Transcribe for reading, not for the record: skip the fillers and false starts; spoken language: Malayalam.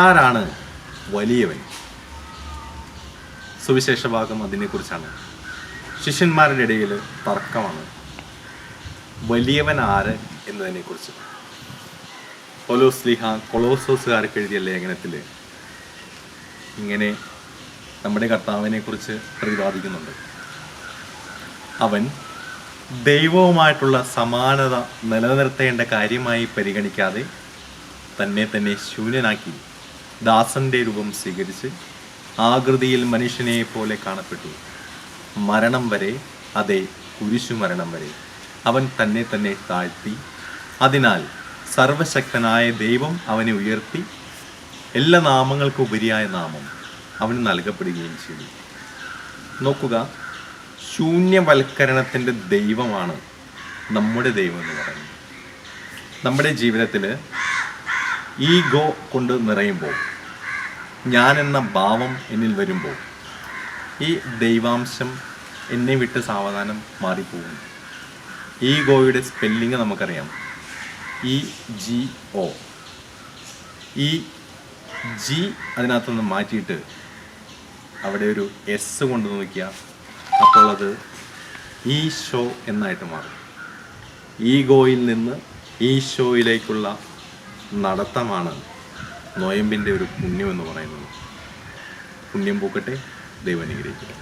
ആരാണ് വലിയവൻ? സുവിശേഷ ഭാഗം അതിനെക്കുറിച്ചാണ്. ശിഷ്യന്മാരുടെ ഇടയിൽ തർക്കമാണ് വലിയവൻ ആര് എന്നതിനെക്കുറിച്ച്. പൗലോസ് ശ്ലീഹ കൊളോസോസുകാർക്ക് എഴുതിയ ലേഖനത്തിൽ ഇങ്ങനെ നമ്മുടെ കർത്താവിനെ കുറിച്ച് പ്രതിപാദിക്കുന്നുണ്ട്. അവൻ ദൈവവുമായിട്ടുള്ള സമാനത നിലനിർത്തേണ്ട കാര്യമായി പരിഗണിക്കാതെ തന്നെ ശൂന്യനാക്കി ദാസന്റെ രൂപം സ്വീകരിച്ച് ആകൃതിയിൽ മനുഷ്യനെ പോലെ കാണപ്പെട്ടു. മരണം വരെ, അതെ കുരിശു മരണം വരെ അവൻ തന്നെ താഴ്ത്തി. അതിനാൽ സർവശക്തനായ ദൈവം അവനെ ഉയർത്തി എല്ലാ നാമങ്ങൾക്കും ഉപരിയായ നാമം അവന് നൽകപ്പെടുകയും ചെയ്തു. നോക്കുക, ശൂന്യവൽക്കരണത്തിൻ്റെ ദൈവമാണ് നമ്മുടെ ദൈവം എന്ന് പറയുന്നത്. നമ്മുടെ ജീവിതത്തിൽ ഈഗോ കൊണ്ട് നിറയുമ്പോൾ, ഞാൻ എന്ന ഭാവം എന്നിൽ വരുമ്പോൾ, ഈ ദൈവാംശം എന്നെ വിട്ട് സാവധാനം മാറിപ്പോകുന്നു. ഈഗോയുടെ സ്പെല്ലിങ് നമുക്കറിയാം, EGO. ഈ ജി അതിനകത്തുനിന്ന് മാറ്റിയിട്ട് അവിടെ ഒരു എസ് കൊണ്ട് നോക്കിയാൽ അപ്പോൾ അത് ഈശോ എന്നായിട്ട് മാറും. ഈഗോയിൽ നിന്ന് ഈശോയിലേക്കുള്ള നടത്തമാണ് നൊയമ്പിൻ്റെ ഒരു പുണ്യം എന്ന് പറയുന്നത്. പുണ്യം പൂക്കട്ടെ. ദൈവം അനുഗ്രഹിക്കട്ടെ.